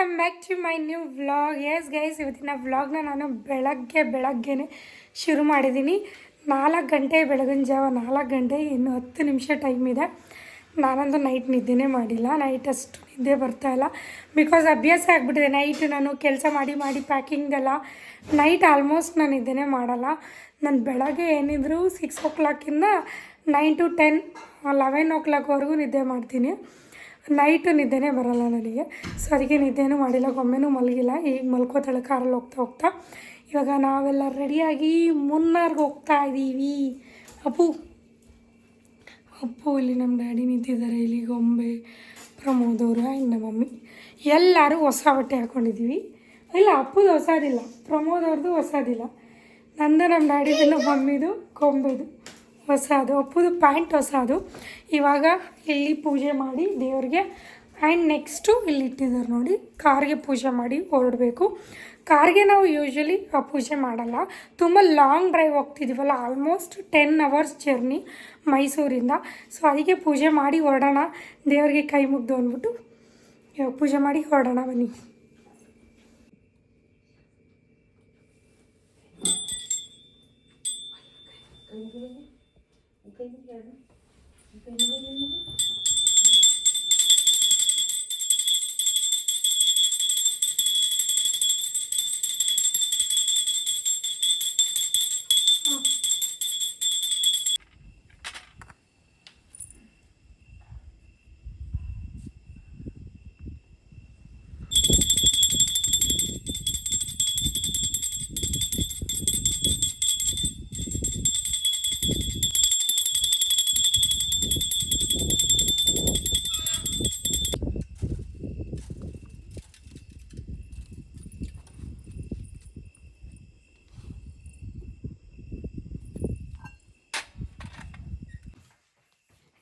Welcome back to my new vlog. Yes guys, ಇವತ್ತಿನ ವ್ಲಾಗ್ನ ನಾನು ಬೆಳಗ್ಗೆನೆ ಶುರು ಮಾಡಿದ್ದೀನಿ. 4 ಗಂಟೆ, ಬೆಳಗಿನ ಜಾವ 4 ಗಂಟೆ, ಇನ್ನು 10 ನಿಮಿಷ ಟೈಮ್ ಇದೆ. ನಾನಂದು ನೈಟ್ ನಿದ್ದೆನೇ ಮಾಡಿಲ್ಲ. ನೈಟ್ ಅಷ್ಟು ನಿದ್ದೆ ಬರ್ತಾಯಿಲ್ಲ, ಬಿಕಾಸ್ ಅಭ್ಯಾಸ ಆಗಿಬಿಟ್ಟಿದೆ. ನೈಟ್ ನಾನು ಕೆಲಸ ಮಾಡಿ ಪ್ಯಾಕಿಂಗ್ದೆಲ್ಲ ನೈಟ್ ಆಲ್ಮೋಸ್ಟ್ ನಾನು ನಿದ್ದೆನೇ ಮಾಡಲ್ಲ. ನಾನು ಬೆಳಗ್ಗೆ ಏನಿದ್ರು 6 o'clock 9 to 10, 11 o'clockವರೆಗೂ ನಿದ್ದೆ ಮಾಡ್ತೀನಿ. ನೈಟು ನಿದ್ದೆನೇ ಬರೋಲ್ಲ ನನಗೆ. ಸೊ ಅದಕ್ಕೆ ನಿದ್ದೆನೂ ಮಾಡಿಲ್ಲ, ಒಮ್ಮೆನೂ ಮಲಗಿಲ್ಲ. ಈಗ ಮಲ್ಕೋತಾಳೆ ಕಾರಲ್ಲಿ ಹೋಗ್ತಾ. ಇವಾಗ ನಾವೆಲ್ಲ ರೆಡಿಯಾಗಿ ಮುನ್ನಾರ್ಗೆ ಹೋಗ್ತಾ ಇದ್ದೀವಿ. ಅಪ್ಪು ಇಲ್ಲಿ ನಮ್ಮ ಡ್ಯಾಡಿ ನಿಂತಿದ್ದಾರೆ. ಇಲ್ಲಿ ಗೊಂಬೆ, ಪ್ರಮೋದ್ ಅವರು ಆ್ಯಂಡ್ ನಮ್ಮ ಮಮ್ಮಿ ಎಲ್ಲರೂ ಹೊಸ ಬಟ್ಟೆ ಹಾಕ್ಕೊಂಡಿದ್ದೀವಿ. ಇಲ್ಲ, ಅಪ್ಪುದು ಹೊಸದಿಲ್ಲ, ಪ್ರಮೋದ್ ಅವ್ರದ್ದು ಹೊಸದಿಲ್ಲ. ನಂದು ನಮ್ಮ ಡ್ಯಾಡಿದು ನಮ್ಮ ಮಮ್ಮಿದು ಗೊಂಬೆದು ಹೊಸದು, ಅಪ್ಪುದು ಪ್ಯಾಂಟ್ ಹೊಸದು. ಇವಾಗ ಇಲ್ಲಿ ಪೂಜೆ ಮಾಡಿ ದೇವ್ರಿಗೆ, ಆ್ಯಂಡ್ ನೆಕ್ಸ್ಟು ಇಲ್ಲಿ ಇಟ್ಟಿದ್ದಾರೆ ನೋಡಿ, ಕಾರ್ಗೆ ಪೂಜೆ ಮಾಡಿ ಹೊರಡಬೇಕು. ಕಾರ್ಗೆ ನಾವು ಯೂಶ್ವಲಿ ಪೂಜೆ ಮಾಡಲ್ಲ, ತುಂಬ ಲಾಂಗ್ ಡ್ರೈವ್ ಹೋಗ್ತಿದ್ದೀವಲ್ಲ, ಆಲ್ಮೋಸ್ಟ್ 10 hours ಜರ್ನಿ ಮೈಸೂರಿಂದ. ಸೊ ಅದಕ್ಕೆ ಪೂಜೆ ಮಾಡಿ ಹೊರಡೋಣ, ದೇವರಿಗೆ ಕೈ ಮುಗ್ದು ಅಂದ್ಬಿಟ್ಟು ಇವಾಗ ಪೂಜೆ ಮಾಡಿ ಹೊರಡೋಣ ಬನ್ನಿ.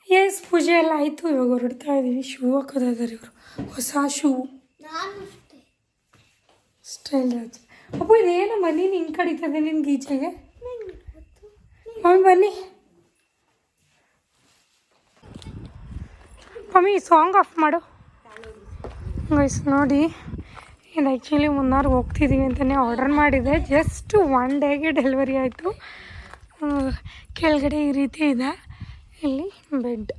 ಎಸ್, ಪೂಜೆ ಎಲ್ಲ ಆಯಿತು. ಇವಾಗ ಹೊರಡ್ತಾ ಇದ್ದೀವಿ. ಶೂ ಹಾಕೋತಾ ಇದ್ದಾರೆ ಇವರು, ಹೊಸ ಶೂ ಸ್ಟೈಲ್ ರಾಜ್. ಅಪ್ಪ ಇದೇನು ಬನ್ನಿ ಹಿಂಗೆ ಕಡಿತದೆ ನಿನ್ಗೆ ಈಚೆಗೆ. ಮಮ್ಮಿ ಬನ್ನಿ, ಮಮ್ಮಿ ಸಾಂಗ್ ಆಫ್ ಮಾಡು. ಗೈಸ್ ನೋಡಿ, ಇದು ಆ್ಯಕ್ಚುಲಿ ಮುನ್ನಾರ್ಗೆ ಹೋಗ್ತಿದ್ದೀವಿ ಅಂತಲೇ ಆರ್ಡರ್ ಮಾಡಿದೆ. ಜಸ್ಟ್ 1 ಡೇಗೆ ಡೆಲಿವರಿ ಆಯಿತು. ಕೆಳಗಡೆ ಈ ರೀತಿ ಇದೆ, ಇಲ್ಲಿ ಬೆಡ್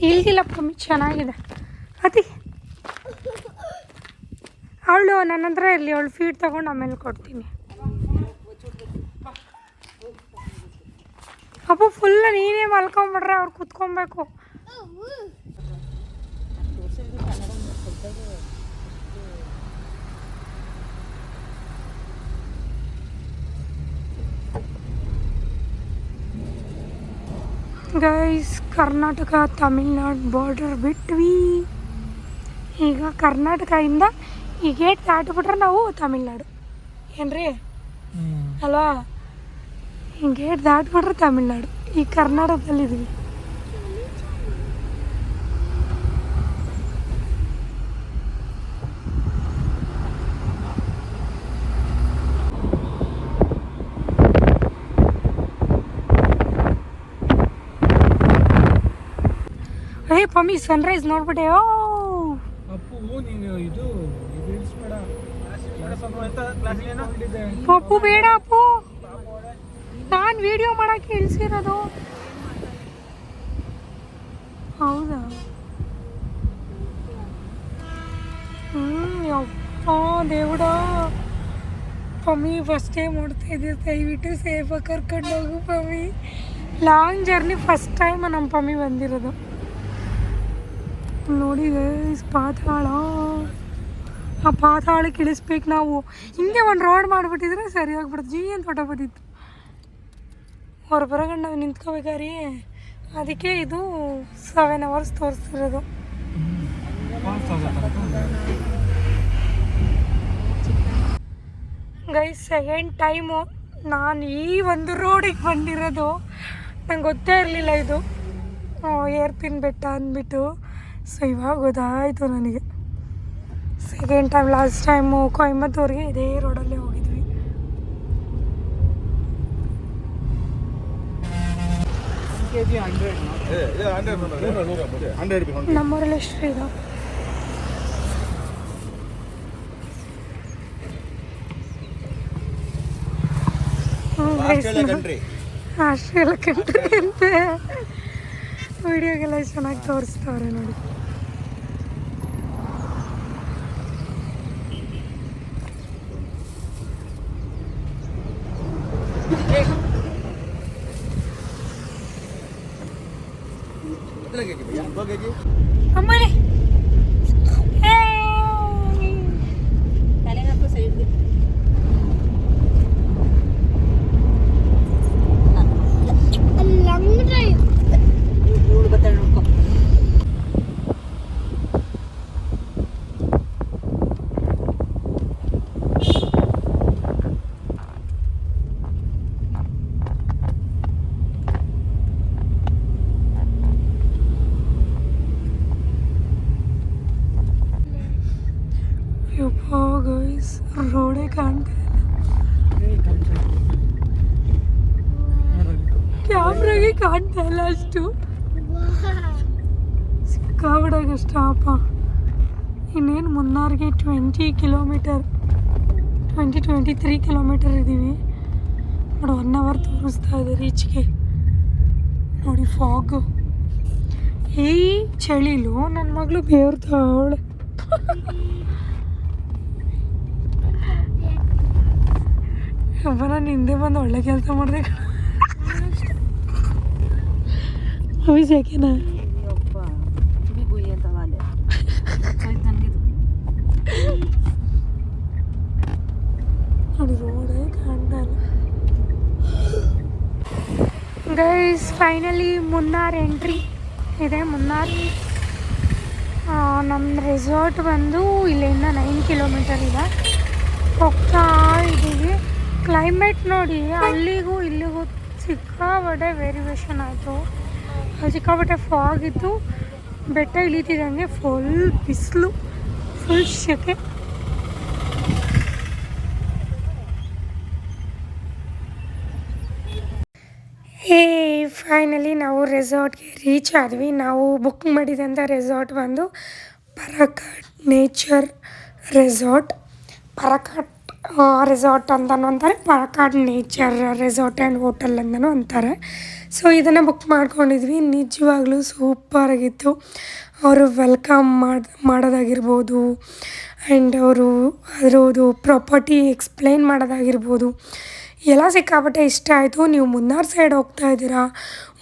ಇಲ್ಗಿಲ್ಲ ಕಮ್ಮಿ ಚೆನ್ನಾಗಿದೆ. ಅವಳು ನನ್ನ ಹತ್ರ ಇಲ್ಲಿ ಅವಳು ಫೀಡ್ ತೊಗೊಂಡು ಆಮೇಲೆ ಕೊಡ್ತೀನಿ. ಅಪ್ಪು ಫುಲ್ ನೀನೇ ಮಲ್ಕೊಂಬಿಡ್ರೆ ಅವ್ರು ಕುತ್ಕೊಬೇಕು. ಗೈಸ್, ಕರ್ನಾಟಕ ತಮಿಳ್ನಾಡು ಬಾರ್ಡರ್ ಬಿಟ್ವಿ. ಈಗ ಕರ್ನಾಟಕದಿಂದ ಈ ಗೇಟ್ ದಾಟಿಬಿಟ್ರೆ ನಾವು ತಮಿಳ್ನಾಡು ಏನ್ರಿ ಅಲ್ವಾ? ಈ ಗೇಟ್ ದಾಟಿಬಿಟ್ರೆ ತಮಿಳ್ನಾಡು. ಈ ಕರ್ನಾಟಕದಲ್ಲಿದ್ವಿ. ಪಮ್ಮಿ ಸನ್ರೈಸ್ ನೋಡ್ಬಿಟ್ಟೆ. ಅಪ್ಪು ಬೇಡ, ಅಪ್ಪು ನಾನು ವಿಡಿಯೋ ಮಾಡಕ್ಕೆ ಇಳಿಸಿರೋದು. ಹೌದಾ? ಯಪ್ಪ ದೇವ್ಡ. ಪಮ್ಮಿ ಫಸ್ಟ್ ಟೈಮ್ ನೋಡ್ತಾ ಇದ್ದೀವಿ, ದಯವಿಟ್ಟು ಸೇಫಾಗಿ ಕರ್ಕೊಂಡು ಹೋಗು Pammi. Long journey first time ನಮ್ಮ ಪಮ್ಮಿ ಬಂದಿರೋದು. ನೋಡಿ ಗೈಸ್, ಪಾತಾಳ. ಆ ಪಾತಾಳಕ್ಕೆ ಇಳಿಸ್ಬೇಕು ನಾವು. ಹಿಂಗೆ ಒಂದು ರೋಡ್ ಮಾಡಿಬಿಟ್ಟಿದ್ರೆ ಸರಿಯಾಗಿಬಿಡುತ್ತೆ. ಜೀ ಅಂತ ಹೊಟ್ಟೋಗ್ಬಿಟ್ಟಿತ್ತು. ಅವ್ರು ಬರೋಗಂಡು ನಾವು ನಿಂತ್ಕೋಬೇಕಾರಿ, ಅದಕ್ಕೆ ಇದು 7 hours ತೋರಿಸ್ತಿರೋದು. ಗೈಸ್, ಸೆಕೆಂಡ್ ಟೈಮು ನಾನು ಈ ಒಂದು ರೋಡಿಗೆ ಬಂದಿರೋದು. ನಂಗೆ ಗೊತ್ತೇ ಇರಲಿಲ್ಲ ಇದು ಏರ್ಪಿನ್ ಬೆಟ್ಟ ಅಂದ್ಬಿಟ್ಟು. ಸೊ ಇವಾಗ ಗೊತ್ತಾಯಿತು ನನಗೆ. Second time. ಲಾಸ್ಟ್ ಟೈಮು ಕೊಯಂಬತ್ತೂರಿಗೆ ಇದೇ ರೋಡಲ್ಲೇ ಹೋಗಿದ್ವಿ. ನಮ್ಮೂರಲ್ಲಿ ಎಷ್ಟು ಇದೆ? ಆಸ್ಟ್ರೇಲಿಯಾ ಕಂಟ್ರಿ ಅಂತೆ. ವಿಡಿಯೋಗೆಲ್ಲ ಚೆನ್ನಾಗಿ ತೋರಿಸ್ತವ್ರೆ ನೋಡಿ. ಅಮ್ಮನೇ ರೋಡೇ ಕಾಣ್ತಾ ಇಲ್ಲ, ಕ್ಯಾಮ್ರಾಗೆ ಕಾಣ್ತಾ ಇಲ್ಲ ಅಷ್ಟು. ಸಿಕ್ಕಾಬಿಡ ಕಷ್ಟಪ್ಪ. ಇನ್ನೇನು ಮುನ್ನಾರ್ಗೆ 23 ಕಿಲೋಮೀಟರ್ ಇದ್ದೀವಿ ನೋಡಿ. 1 ಅವರ್ ತೋರಿಸ್ತಾ ಇದೆ ರೀಚ್ಗೆ ನೋಡಿ. ಫಾಗು ಈ ಚಳಿಲು ನನ್ನ ಮಗಳು ಬೇವ್ರತಾವಳೆ. ಒಬ್ಬ ನಾನು ಹಿಂದೆ ಬಂದು ಒಳ್ಳೆ ಕೆಲಸ ಮಾಡಿದೆ ಅಭಿಷೇಕೇನಾ ನೋಡಿ. ರೋಡೇ ಕಾಣ್ತಲ್ಲ ಗೈಸ್. ಫೈನಲಿ ಮುನ್ನಾರ್ ಎಂಟ್ರಿ ಇದೆ. ಮುನ್ನಾರ್ ನಮ್ಮ ರೆಸಾರ್ಟ್ ಬಂದು ಇಲ್ಲಿಂದ 9 ಕಿಲೋಮೀಟರ್ ಇದೆ. ಹೋಗ್ತಾ ಇದ್ದೀವಿ. ಕ್ಲೈಮೇಟ್ ನೋಡಿ, ಅಲ್ಲಿಗೂ ಇಲ್ಲಿಗೂ ಸಿಕ್ಕಾಬಟ್ಟೆ ವೇರಿಯೇಷನ್ ಆಯಿತು. ಸಿಕ್ಕಾಬಟ್ಟೆ ಫಾಗ್ ಇತ್ತು. ಬೆಟ್ಟ ಇಳಿತಿದ್ದಂಗೆ ಫುಲ್ ಬಿಸಿಲು, ಫುಲ್ ಸೆಕೆ. ಫೈನಲಿ ನಾವು ರೆಸಾರ್ಟ್ಗೆ ರೀಚ್ ಆದ್ವಿ. ನಾವು ಬುಕ್ ಮಾಡಿದಂಥ ರೆಸಾರ್ಟ್ ಬಂದು ಪರಕಾಟ್ ನೇಚರ್ ರೆಸಾರ್ಟ್. ಪರಕಾಟ್ ರೆಸಾರ್ಟ್ ಅಂತಲೂ ಅಂತಾರೆ, ಪರಕಾಟ್ ನೇಚರ್ ರೆಸಾರ್ಟ್ ಆ್ಯಂಡ್ ಹೋಟೆಲ್ ಅಂತಲೂ ಅಂತಾರೆ. ಸೊ ಇದನ್ನು ಬುಕ್ ಮಾಡ್ಕೊಂಡಿದ್ವಿ. ನಿಜವಾಗ್ಲೂ ಸೂಪರಾಗಿತ್ತು. ಅವರು ವೆಲ್ಕಮ್ ಮಾಡೋದಾಗಿರ್ಬೋದು, ಆ್ಯಂಡ್ ಅವರು ಅದರದ್ದು ಪ್ರಾಪರ್ಟಿ ಎಕ್ಸ್ಪ್ಲೈನ್ ಮಾಡೋದಾಗಿರ್ಬೋದು, ಎಲ್ಲ ಸಿಕ್ಕಾಪಟ್ಟೆ ಇಷ್ಟ ಆಯಿತು. ನೀವು ಮುನ್ನಾರ್ ಸೈಡ್ ಹೋಗ್ತಾ ಇದ್ದೀರಾ,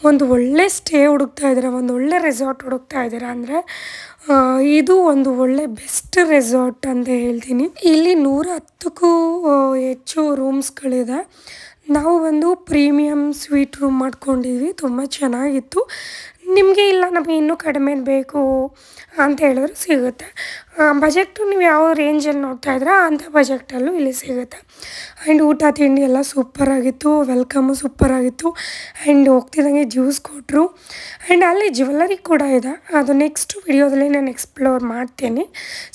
ಒಂದು ಒಳ್ಳೆ ಸ್ಟೇ ಹುಡುಕ್ತಾ ಇದ್ದೀರಾ, ಒಂದು ಒಳ್ಳೆ ರೆಸಾರ್ಟ್ ಹುಡುಕ್ತಾ ಇದ್ದೀರಾ ಅಂದರೆ ಇದು ಒಂದು ಒಳ್ಳೆ ಬೆಸ್ಟ್ ರೆಸಾರ್ಟ್ ಅಂತ ಹೇಳ್ತೀನಿ. ಇಲ್ಲಿ 110ಕ್ಕೂ ಹೆಚ್ಚು ರೂಮ್ಸ್ಗಳಿದೆ. ನಾವು ಒಂದು ಪ್ರೀಮಿಯಮ್ ಸ್ವೀಟ್ ರೂಮ್ ಮಾಡ್ಕೊಂಡಿದ್ವಿ. ತುಂಬ ಚೆನ್ನಾಗಿತ್ತು. ನಿಮಗೆ ಇಲ್ಲ ನಮಗೆ ಇನ್ನೂ ಕಡಿಮೆ ಬೇಕು ಅಂತ ಹೇಳಿದ್ರೆ ಸಿಗುತ್ತೆ. ಬಜೆಟು ನೀವು ಯಾವ ರೇಂಜಲ್ಲಿ ನೋಡ್ತಾ ಇದ್ದೀರಾ ಅಂಥ ಬಜೆಟಲ್ಲೂ ಇಲ್ಲಿ ಸಿಗುತ್ತೆ. ಆ್ಯಂಡ್ ಊಟ ತಿಂಡಿ ಎಲ್ಲ ಸೂಪರಾಗಿತ್ತು. ವೆಲ್ಕಮ್ಮು ಸೂಪರಾಗಿತ್ತು. ಆ್ಯಂಡ್ ಹೋಗ್ತಿದ್ದಂಗೆ ಜ್ಯೂಸ್ ಕೊಟ್ಟರು. ಆ್ಯಂಡ್ ಅಲ್ಲಿ ಜ್ಯುವೆಲ್ಲರಿ ಕೂಡ ಇದೆ. ಅದು ನೆಕ್ಸ್ಟ್ ವಿಡಿಯೋದಲ್ಲಿ ನಾನು ಎಕ್ಸ್ಪ್ಲೋರ್ ಮಾಡ್ತೀನಿ.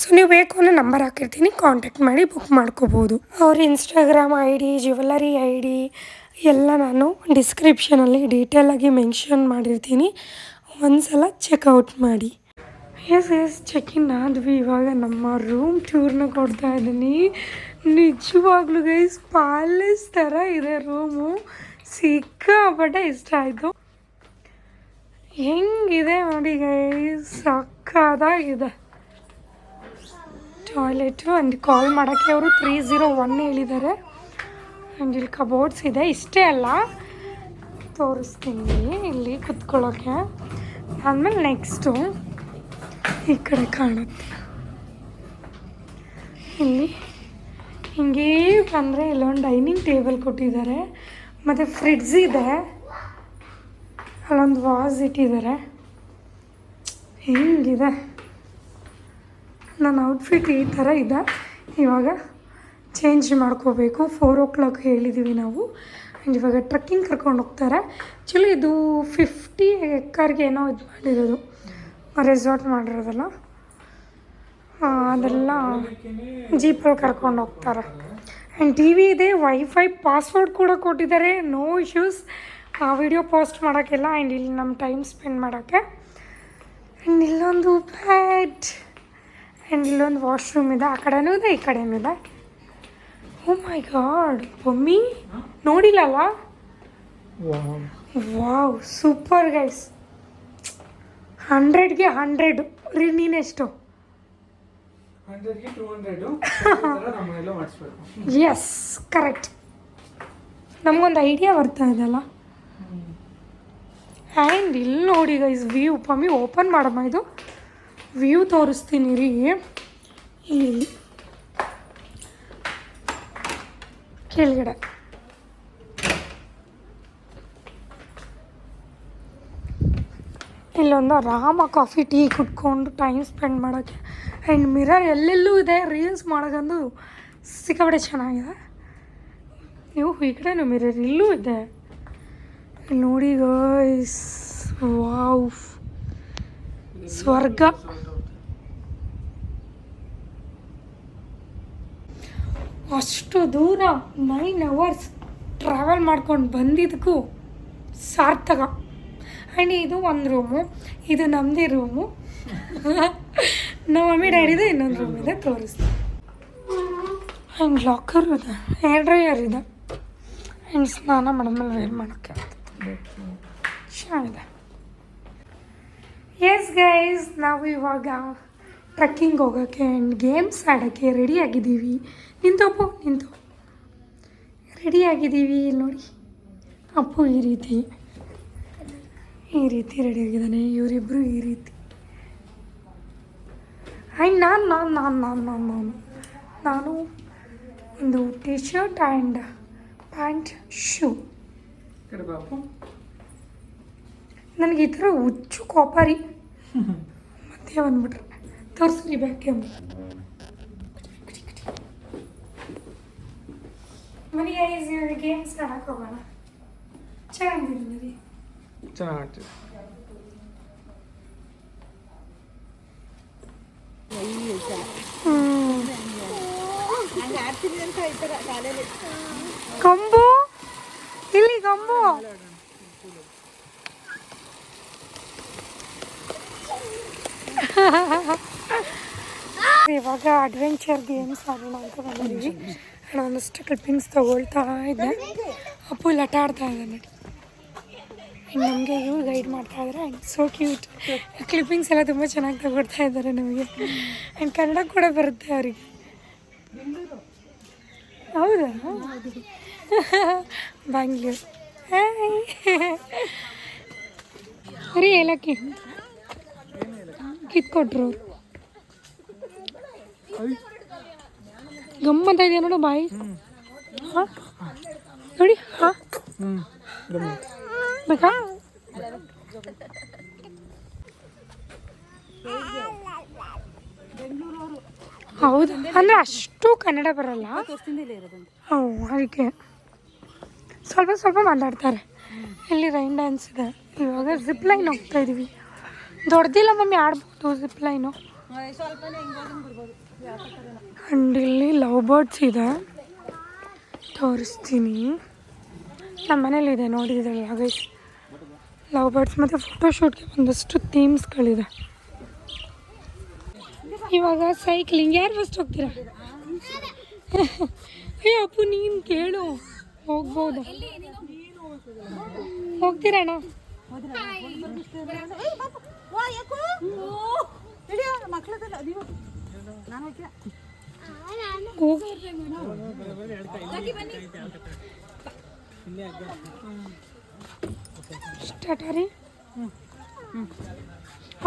ಸೊ ನೀವು ಬೇಕು ಅನ್ನೋ ನಂಬರ್ ಹಾಕಿರ್ತೀನಿ, ಕಾಂಟ್ಯಾಕ್ಟ್ ಮಾಡಿ ಬುಕ್ ಮಾಡ್ಕೋಬೋದು. ಅವ್ರ ಇನ್ಸ್ಟಾಗ್ರಾಮ್ ID, ಜ್ಯುವೆಲ್ಲರಿ ID ಎಲ್ಲ ನಾನು ಡಿಸ್ಕ್ರಿಪ್ಷನಲ್ಲಿ ಡೀಟೇಲಾಗಿ ಮೆನ್ಷನ್ ಮಾಡಿರ್ತೀನಿ. ಒಂದು ಸಲ ಚೆಕ್ಔಟ್ ಮಾಡಿ. ಎಸ್ ಚೆಕ್-ಇನ್ ಆದ್ವಿ. ಇವಾಗ ನಮ್ಮ ರೂಮ್ ಟೂರ್ನ ಕೊಡ್ತಾ ಇದ್ದೀನಿ. ನಿಜವಾಗ್ಲೂ ಗೈಸ್ ಪ್ಯಾಲೇಸ್ ಥರ ಇದೆ ರೂಮು. ಸಿಕ್ಕಾಪಟ್ಟೆ ಇಷ್ಟ ಆಯಿತು. ಹೆಂಗಿದೆ ನೋಡಿ ಗೈಸ್, ಸಕ್ಕತ್ತಾಗಿದೆ. ಟಾಯ್ಲೆಟು ಅಂಡ್ ಕಾಲ್ ಮಾಡೋಕ್ಕೆ ಅವರು 301 ಹೇಳಿದ್ದಾರೆ. ಆ್ಯಂಡ್ ಇಲ್ಲಿ ಕಬೋರ್ಡ್ಸ್ ಇದೆ. ಇಷ್ಟೇ ಅಲ್ಲ, ತೋರಿಸ್ತೀನಿ ಇಲ್ಲಿ ಕುತ್ಕೊಳ್ಳೋಕ್ಕೆ. ಆದಮೇಲೆ ನೆಕ್ಸ್ಟು ಈ ಕಡೆ ಕಾಣುತ್ತೆ. ಇಲ್ಲಿ ಹಿಂಗೇ ಬಂದರೆ ಇಲ್ಲೊಂದು ಡೈನಿಂಗ್ ಟೇಬಲ್ ಕೊಟ್ಟಿದ್ದಾರೆ, ಮತ್ತು ಫ್ರಿಡ್ಜ್ ಇದೆ, ಅಲ್ಲೊಂದು ವಾಸ್ ಇಟ್ಟಿದ್ದಾರೆ. ಹೆಂಗಿದೆ ನನ್ನ ಔಟ್ಫಿಟ್ ಈ ಥರ ಇದೆ. ಇವಾಗ ಚೇಂಜ್ ಮಾಡ್ಕೋಬೇಕು. 4 o'clock ಹೇಳಿದ್ದೀವಿ ನಾವು. ಆ್ಯಂಡ್ ಇವಾಗ ಟ್ರೆಕ್ಕಿಂಗ್ ಕರ್ಕೊಂಡು ಹೋಗ್ತಾರೆ. ಆ್ಯಕ್ಚುಲಿ ಇದು 50 ಎಕರ್ಗೆ ಏನೋ ಇದು ಮಾಡಿರೋದು, ರೆಸಾರ್ಟ್ ಮಾಡಿರೋದಲ್ಲ, ಅದೆಲ್ಲ ಜೀಪಲ್ಲಿ ಕರ್ಕೊಂಡು ಹೋಗ್ತಾರೆ. ಆ್ಯಂಡ್ TV ಇದೆ, ವೈಫೈ ಪಾಸ್ವರ್ಡ್ ಕೂಡ ಕೊಟ್ಟಿದ್ದಾರೆ. ನೋ ಇಶ್ಯೂಸ್ ವಿಡಿಯೋ ಪೋಸ್ಟ್ ಮಾಡೋಕ್ಕೆಲ್ಲ. ಆ್ಯಂಡ್ ಇಲ್ಲಿ ನಮ್ಮ ಟೈಮ್ ಸ್ಪೆಂಡ್ ಮಾಡೋಕ್ಕೆ. ಆ್ಯಂಡ್ ಇಲ್ಲೊಂದು ಬ್ಯಾಡ್, ಆ್ಯಂಡ್ ಇಲ್ಲೊಂದು ವಾಶ್ರೂಮ್ ಇದೆ. ಆ ಕಡೆನೂ ಇದೆ, ಈ ಕಡೆನೂ ಇದೆ. ಓ ಮೈ ಗಾಡ್, ಮಮ್ಮಿ ನೋಡಿಲ್ಲಲ್ಲ. ವಾವ್ ಸೂಪರ್ ಗೈಸ್, 100ಗೆ 100 ರೀ. ನೀನೆಷ್ಟು? 100ಗೆ 200 ನಮ್ಮನೆಲ್ಲ ಮಾಡಿಸ್ಬೇಕು. Yes correct. ನಮಗೊಂದು ಐಡಿಯಾ ಬರ್ತಾ ಇದೆಲ್ಲ. ಆ್ಯಂಡ್ ಇಲ್ಲಿ ನೋಡಿ ಗೈಸ್ ವ್ಯೂ. ಪಮ್ಮಿ ಓಪನ್ ಮಾಡಮ್ಮ, ಇದು ವ್ಯೂ ತೋರಿಸ್ತೀನಿ ರೀ. ಇಲ್ಲಿ ಕೆಳಗಡೆ ಇಲ್ಲೊಂದು ಆರಾಮ ಕಾಫಿ ಟೀ ಕುಟ್ಕೊಂಡು ಟೈಮ್ ಸ್ಪೆಂಡ್ ಮಾಡೋಕ್ಕೆ. ಆ್ಯಂಡ್ ಮಿರರ್ ಎಲ್ಲೆಲ್ಲೂ ಇದೆ, ರೀಲ್ಸ್ ಮಾಡೋಕ್ಕಂದು ಸಿಕ್ಕಾಪಟ್ಟೆ ಚೆನ್ನಾಗಿದೆ. ನೀವು ಈ ಕಡೆನೂ ಮಿರರ್ ಇಲ್ಲೂ ಇದೆ. ಇಲ್ಲಿ ನೋಡಿ ಗೈಸ್, ವಾವ್ ಸ್ವರ್ಗ. ಅಷ್ಟು ದೂರ 9 hours ಟ್ರಾವೆಲ್ ಮಾಡ್ಕೊಂಡು ಬಂದಿದ್ದಕ್ಕೂ ಸಾರ್ಥಕ. ಆ್ಯಂಡ್ ಇದು ಒಂದು ರೂಮು, ಇದು ನಮ್ಮದೇ ರೂಮು. ನಮ್ಮ ಮಮ್ಮಿ ಡ್ಯಾಡಿದು ಇನ್ನೊಂದು ರೂಮ್ ಇದೆ, ತೋರಿಸ್ತೀನಿ. ಆ್ಯಂಡ್ ಲಾಕರ್ ಇದೆ, ಹೇರ್ ಡ್ರೈಯರ್ ಇದೆ. ಆ್ಯಂಡ್ ಸ್ನಾನ ಮಾಡಿದ್ಮೇಲೆ ವೇರ್ ಮಾಡೋಕ್ಕೆ ಚೆನ್ನಾಗಿದೆ. ಎಸ್ ಗೈಸ್, ನಾವು ಇವಾಗ ಟ್ರೆಕ್ಕಿಂಗ್ ಹೋಗೋಕ್ಕೆ ಆ್ಯಂಡ್ ಗೇಮ್ಸ್ ಆಡೋಕ್ಕೆ ರೆಡಿಯಾಗಿದ್ದೀವಿ. ನಿಂತಪ್ಪು ನಿಂತು ರೆಡಿಯಾಗಿದ್ದೀವಿ. ಇಲ್ಲಿ ನೋಡಿ ಅಪ್ಪು ಈ ರೀತಿ ರೆಡಿಯಾಗಿದ್ದಾನೆ, ಇವರಿಬ್ಬರು ಈ ರೀತಿ. ಆ್ಯಂಡ್ ನಾನು ಒಂದು T shirt and pant shoe. ನನಗೆ ಈ ಥರ ಹುಚ್ಚು ಕೋಪಾರಿ ಮತ್ತೆ ಬಂದ್ಬಿಟ್ರೆ ತೋರಿಸ್ರಿ ಬ್ಯಾಕ್ ಕ್ಯಾಮ್ರಾ. ಮನೆಗೆ ಗೇಮ್ಸ್ ಆಡಕ್ಕೆ ಹೋಗೋಣ. ಚೆನ್ನಾಗಿದ್ದೀರಿ? ಚೆನ್ನಾಗಿ ಕಂಬು ಇಲ್ಲಿ ಕಂಬು. ಇವಾಗ ಅಡ್ವೆಂಚರ್ ಗೇಮ್ಸ್ ಆಡೋಣ ಅಂತ ಬಂದಿದ್ದೀವಿ. ನಾನು ಒಂದಷ್ಟು ಕ್ಲಿಪ್ಪಿಂಗ್ಸ್ ತೊಗೊಳ್ತಾ ಇದ್ದೆ. ಅಪ್ಪು ಇಲ್ಲಿ ಆಟ ಆಡ್ತಾ ಇದ್ದಾನೆ. ನಮಗೆ ಇವ್ರು ಗೈಡ್ ಮಾಡ್ತಾ ಇದ್ದಾರೆ. And so cute. ಕ್ಲಿಪ್ಪಿಂಗ್ಸ್ ಎಲ್ಲ ತುಂಬ ಚೆನ್ನಾಗಿ ತಗೊಳ್ತಾ ಇದ್ದಾರೆ ನಮಗೆ. ಆ್ಯಂಡ್ ಕನ್ನಡ ಕೂಡ ಬರುತ್ತೆ ಅವರಿಗೆ. ಹೌದಾ? ಬ್ಯಾಂಗ್ಳೂರು. ರೀ ಏಲಕ್ಕಿ ಕಿತ್ಕೊಟ್ರು ಅವರು. ಗಮ್ಮಂತ ಇದೆಯಾ ನೋಡು ಬಾಯಿ. ಹಾಂ ನೋಡಿ. ಹಾಂ ಬೇಕಾ? ಹೌದು, ಅಂದರೆ ಅಷ್ಟು ಕನ್ನಡ ಬರಲ್ಲ. ಅದಕ್ಕೆ ಸ್ವಲ್ಪ ಸ್ವಲ್ಪ ಮಾತಾಡ್ತಾರೆ. ಇಲ್ಲಿ ರೈನ್ ಡ್ಯಾನ್ಸ್ ಇದೆ. ಇವಾಗ ಜಿಪ್ ಲೈನ್ ಹೋಗ್ತಾ ಇದ್ದೀವಿ. ದೊಡ್ಡದಿಲ್ಲ ಮಮ್ಮಿ, ಆಡ್ಬೋದು ಜಿಪ್ ಲೈನು. ಆ್ಯಂಡ್ ಇಲ್ಲಿ ಲವ್ ಬರ್ಡ್ಸ್ ಇದೆ, ತೋರಿಸ್ತೀನಿ. ನಮ್ಮ ಮನೇಲಿದೆ ನೋಡಿದ್ರಲ್ಲ ಗೈಸ್, ಲವ್ ಬರ್ಡ್ಸ್. ಮತ್ತು ಫೋಟೋಶೂಟ್ಗೆ ಒಂದಷ್ಟು ಥೀಮ್ಸ್ಗಳಿದೆ. ಇವಾಗ ಸೈಕ್ಲಿಂಗ್. ಯಾರು ಫಸ್ಟ್ ಹೋಗ್ತೀರಾ? ಏ ಅಪ್ಪು ನೀನು ಕೇಳು, ಹೋಗ್ಬೋದು. ಹೋಗ್ತೀರಣ್ಣ? ಸ್ಟಾರ್ಟ್ ರೀ.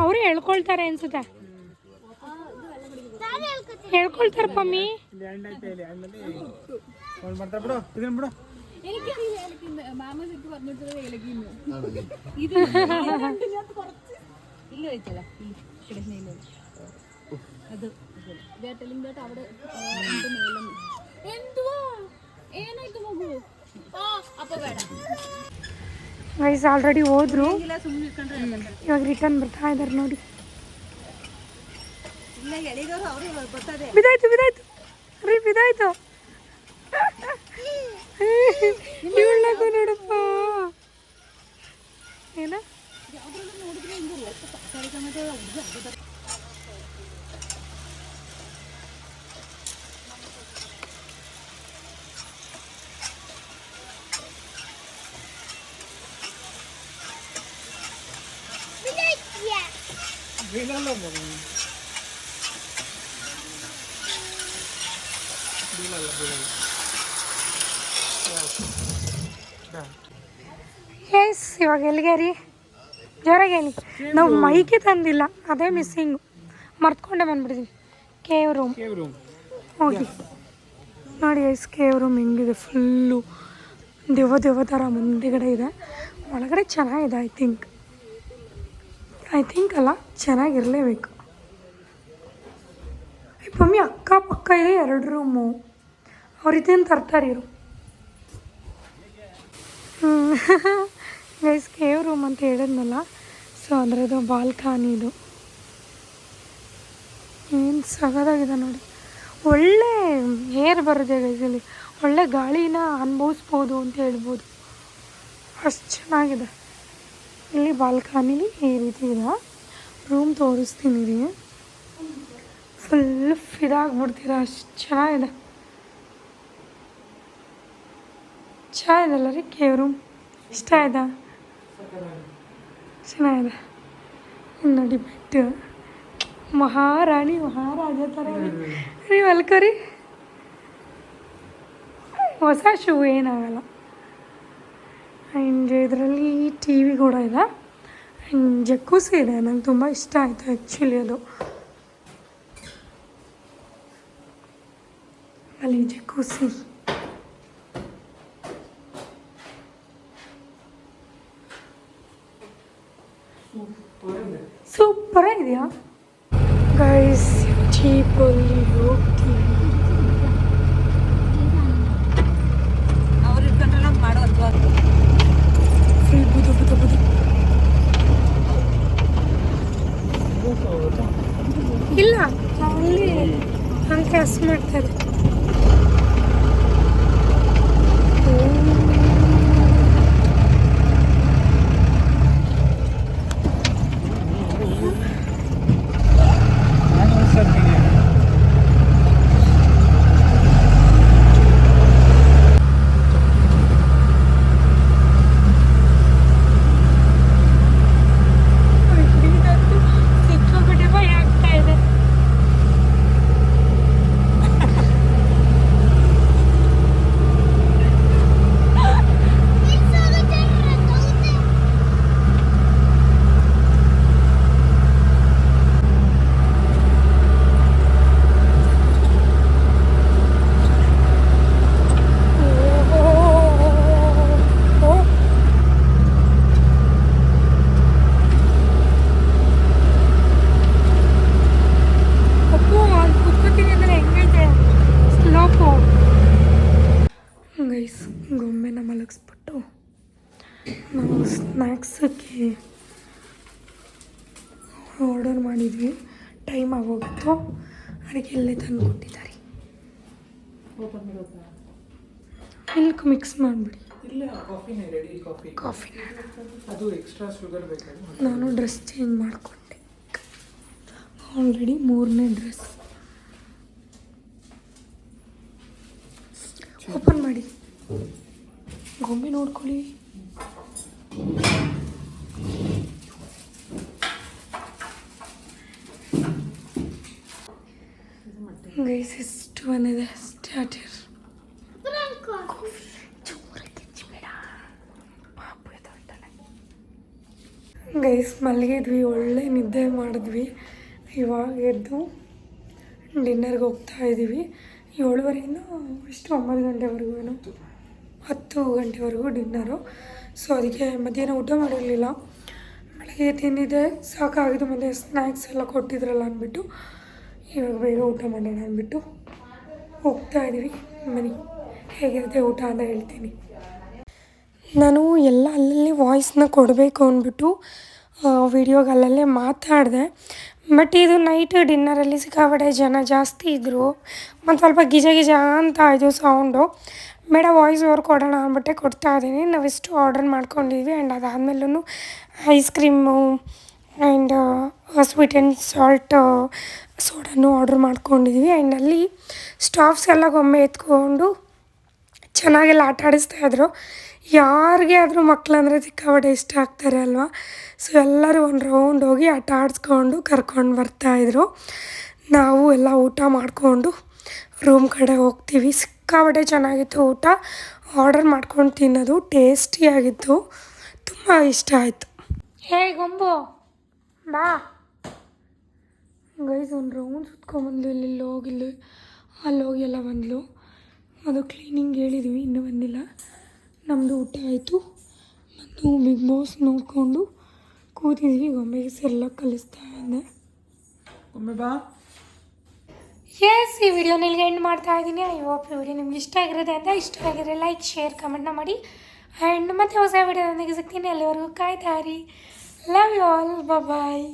ಅವರೇ ಹೇಳ್ಕೊಳ್ತಾರೆ ಅನ್ಸುತ್ತೆ. ಹೇಳ್ಕೊಳ್ತಾರೆ ಪಮ್ಮಿ. ಗೈಸ್ ಆಲ್ರೆಡಿ ಹೋದ್ರು, ಇವಾಗ ರಿಟರ್ನ್ ಬರ್ತಾ ಇದ್ದಾರೆ ನೋಡಿ. ಬಿದ್ದಾಯ್ತು ಬಿದ್ದಾಯ್ತು ರೀ, ಬಿದ್ದಾಯ್ತು. ಇವಳಗೂ ನೋಡಪ್ಪ ಏನ. ಬೀಳಲ್ಲ ಮಗ. ಬೀಳಲ್ಲ ಬೀಳಲ್ಲ. ಎಸ್ ಇವಾಗ ಎಲ್ಲಿಗೆ ರೀ ಜೋರಾಗಿ ಹೇಳಿ. ನಾವು ಮೈಕೆ ತಂದಿಲ್ಲ, ಅದೇ ಮಿಸ್ಸಿಂಗು. ಮರ್ತ್ಕೊಂಡೆ ಬಂದ್ಬಿಟ್ಟಿದ್ವಿ. Cave room cave room. ಹೋಗಿ ನೋಡಿ ಐಸ್ ಕೇವ್ ರೂಮ್ ಹೆಂಗಿದೆ. ಫುಲ್ಲು ದೆವ್ವ ಥರ ಮುಂದೆಗಡೆ ಇದೆ. ಒಳಗಡೆ ಚೆನ್ನಾಗಿದೆ. ಐ ಥಿಂಕ್ ಅಲ್ಲ, ಚೆನ್ನಾಗಿರಲೇಬೇಕು. ಮಮ್ಮಿ ಅಕ್ಕಪಕ್ಕ ಇದೆ 2 ರೂಮು. ಅವ್ರು ಇದನ್ನು ತರ್ತಾರೆ ಇರು. ಗೈಸ್ ಕೇವ್ ರೂಮ್ ಅಂತ ಹೇಳಿದ್ನಲ್ಲ, ಸೊ ಅದರದ್ದು ಬಾಲ್ಕನಿದು ಏನು ಸಗದಾಗಿದೆ ನೋಡಿ. ಒಳ್ಳೆ ಏರ್ ಬರುತ್ತೆ ಗೈಸ್, ಇಲ್ಲಿ ಒಳ್ಳೆ ಗಾಳಿನ ಅನುಭವಿಸ್ಬೋದು ಅಂತ ಹೇಳ್ಬೋದು, ಅಷ್ಟು ಚೆನ್ನಾಗಿದೆ. ಇಲ್ಲಿ ಬಾಲ್ಕನಿಲಿ ಈ ರೀತಿ ಇದೆ. ರೂಮ್ ತೋರಿಸ್ತೀನಿ ರೀ, ಫುಲ್ ಫಿದಾಗ್ಬಿಡ್ತೀರ, ಅಷ್ಟು ಚೆನ್ನಾಗಿದೆ. ಚೆನ್ನಾಗಿದೆಲ್ಲ ರೀ ಕೇವ್ ರೂಮ್, ಇಷ್ಟ ಆಯ್ತಾ? ಚೆನ್ನಾಗಿದೆ ನೋಡಿ. ಬೆಟ್ಟು ಮಹಾರಾಣಿ ಮಹಾರಾಜ ಥರ ನೀವು ಅಲ್ಕೋರಿ. ಹೊಸ ಶೂ ಏನಾಗಲ್ಲ. ಆ್ಯಂಡ್ ಇದರಲ್ಲಿ ಟಿ ವಿ ಕೂಡ ಇದೆ. ಆ್ಯಂಡ್ ಜಕ್ಕೂಸಿ ಇದೆ, ನಂಗೆ ತುಂಬ ಇಷ್ಟ ಆಯಿತು ಆ್ಯಕ್ಚುಲಿ ಅದು. ಅಲ್ಲಿ ಜಕ್ಕೂಸಿ ಸೂಪರಾಗಿದೆಯಾ ಗೈಸ್? ಜೀಪಲ್ಲಿ ಹೋಗ್ತೀವಿ. ಫುಲ್ ಬುದು ಬುದು ಬುದು. ಇಲ್ಲ ಅಲ್ಲಿ ಹಂಗೆ ಹಸ್ ಮಾಡ್ತಾರೆ. ಗೈಸ್ ಗೊಂಬೆನ ಮಲಗಿಸ್ಬಿಟ್ಟು ನಾವು ಸ್ನ್ಯಾಕ್ಸಕ್ಕೆ ಆರ್ಡರ್ ಮಾಡಿದ್ವಿ. ಟೈಮ್ ಆಗೋಗಿತ್ತು, ಅದಕ್ಕೆ ಇಲ್ಲೇ ತಂದು ಕೊಟ್ಟಿದ್ದಾರೆ. ಮಿಲ್ಕ್ ಮಿಕ್ಸ್ ಮಾಡಿಬಿಡಿ. ಇಲ್ಲ ಕಾಫಿನೇ ರೆಡಿ. ಕಾಫಿ ಅದು ಎಕ್ಸ್ಟ್ರಾ ಶುಗರ್ ಬೇಕಾದ್ರೆ. ನಾನು ಡ್ರೆಸ್ ಚೇಂಜ್ ಮಾಡಿಕೊಂಡೆ ಆಲ್ರೆಡಿ, 3ನೇ ಡ್ರೆಸ್. ಓಪನ್ ಮಾಡಿ, ಗೊಂಬೆ ನೋಡ್ಕೊಳ್ಳಿ. ಗೈಸ್ ಎಷ್ಟು ಬಂದಿದೆ ಸ್ಟಾರ್ಟರ್. ಗೈಸ್ ಮಲಗಿದ್ವಿ, ಒಳ್ಳೆ ನಿದ್ದೆ ಮಾಡಿದ್ವಿ. ಇವಾಗ ಎದ್ದು ಡಿನ್ನರ್ಗೆ ಹೋಗ್ತಾ ಇದ್ದೀವಿ. 7:30ಇಂದ ಎಷ್ಟು 9 ಗಂಟೆವರೆಗೂ, 10 ಗಂಟೆವರೆಗೂ ಡಿನ್ನರು. ಸೊ ಅದಕ್ಕೆ ಮಧ್ಯಾಹ್ನ ಊಟ ಮಾಡಿರಲಿಲ್ಲ, ಬೆಳಗ್ಗೆ ತಿಂದಿದ್ದೆ ಸಾಕಾಗಿದ್ದು. ಮತ್ತು ಸ್ನ್ಯಾಕ್ಸ್ ಎಲ್ಲ ಕೊಟ್ಟಿದ್ರಲ್ಲ ಅಂದ್ಬಿಟ್ಟು ಇವಾಗ ಬೇಗ ಊಟ ಮಾಡೋಣ ಅಂದ್ಬಿಟ್ಟು ಹೋಗ್ತಾ ಇದ್ದೀವಿ. ಬನ್ನಿ ಹೇಗಿರುತ್ತೆ ಊಟ ಅಂತ ಹೇಳ್ತೀನಿ. ನಾನು ಎಲ್ಲ ಅಲ್ಲಲ್ಲಿ ವಾಯ್ಸ್ನ ಕೊಡಬೇಕು ಅಂದ್ಬಿಟ್ಟು ವೀಡಿಯೋಗೆ ಅಲ್ಲಲ್ಲೇ ಮಾತಾಡಿದೆ. ಬಟ್ ಇದು ನೈಟ್ ಡಿನ್ನರಲ್ಲಿ ಸಿಕ್ಕಾಪಟ್ಟೆ ಜನ ಜಾಸ್ತಿ ಇದ್ದರು, ಒಂದು ಸ್ವಲ್ಪ ಗಿಜ ಅಂತ ಇದು ಸೌಂಡು. ಬೇಡ ವಾಯ್ಸ್ ಓವರ್ ಕೊಡೋಣ ಅಂದ್ಬಿಟ್ಟೆ ಕೊಡ್ತಾ ಇದ್ದೀನಿ. ನಾವಿಷ್ಟು ಆರ್ಡರ್ ಮಾಡ್ಕೊಂಡಿದ್ವಿ. ಆ್ಯಂಡ್ ಅದಾದಮೇಲೂ ice cream and sweet and salt ಸೋಡಾನು ಆರ್ಡ್ರ್ ಮಾಡ್ಕೊಂಡಿದ್ವಿ. ಆ್ಯಂಡ್ ಅಲ್ಲಿ ಸ್ಟಾಫ್ಸ್ ಎಲ್ಲ ಗೊಂಬೆ ಎತ್ಕೊಂಡು ಚೆನ್ನಾಗೆಲ್ಲ ಆಟ ಆಡಿಸ್ತಾಯಿದ್ರು. ಯಾರಿಗೆ ಆದರೂ ಮಕ್ಕಳಂದರೆ ಸಿಕ್ಕಾಪಟ್ಟೆ ಇಷ್ಟ ಆಗ್ತಾರೆ ಅಲ್ವಾ. ಸೊ ಎಲ್ಲರೂ ಒಂದು ರೌಂಡ್ ಹೋಗಿ ಆಟ ಆಡಿಸ್ಕೊಂಡು ಕರ್ಕೊಂಡು ಬರ್ತಾಯಿದ್ರು. ನಾವು ಎಲ್ಲ ಊಟ ಮಾಡಿಕೊಂಡು ರೂಮ್ ಕಡೆ ಹೋಗ್ತೀವಿ. ಸಿಕ್ಕಾಪಟ್ಟೆ ಚೆನ್ನಾಗಿತ್ತು ಊಟ. ಆರ್ಡರ್ ಮಾಡ್ಕೊಂಡು ತಿನ್ನೋದು ಟೇಸ್ಟಿಯಾಗಿತ್ತು, ತುಂಬ ಇಷ್ಟ ಆಯಿತು. ಹೇ ಗೊಂಬು ಬಾ ಗೈಸ್, ಒಂದು ರೌಂಡ್ ಸುತ್ಕೊಂಬಂದ್ಲು. ಇಲ್ಲಿ ಹೋಗಿಲ್ಲ, ಅಲ್ಲಿ ಹೋಗಿ ಎಲ್ಲ ಬಂದಳು. ಅದು ಕ್ಲೀನಿಂಗ್ ಹೇಳಿದ್ವಿ, ಇನ್ನೂ ಬಂದಿಲ್ಲ. ನಮ್ಮದು ಊಟ ಆಯಿತು. ಮತ್ತು ಬಿಗ್ ಬಾಸ್ ನೋಡಿಕೊಂಡು ಕೂತಿದ್ವಿ. ಗೊಂಬೆಗೆ ಸೆಲ್ಲ ಕಲಿಸ್ತಾ ಇದ್ದೆ. ಒಮ್ಮೆ ಬಾ. ಎಸ್, ಈ ವಿಡಿಯೋನ ಇಲ್ಲಿಗೆ ಎಂಡ್ ಮಾಡ್ತಾ ಇದ್ದೀನಿ. ಐ ಹೋಪ್ ಈ ವಿಡಿಯೋ ನಿಮ್ಗೆ ಇಷ್ಟ ಆಗಿರುತ್ತೆ ಅಂತ. ಇಷ್ಟ ಆಗಿದ್ರೆ ಲೈಕ್, ಶೇರ್, ಕಮೆಂಟ್ನ ಮಾಡಿ. ಆ್ಯಂಡ್ ಮತ್ತೆ ಹೊಸ ವಿಡಿಯೋದೊಂದಿಗೆ ಸಿಗ್ತೀನಿ. ಅಲ್ಲಿವರೆಗೂ ಕಾಯ್ತಾ ಇರಿ. Love you all. ಬಾಯ್.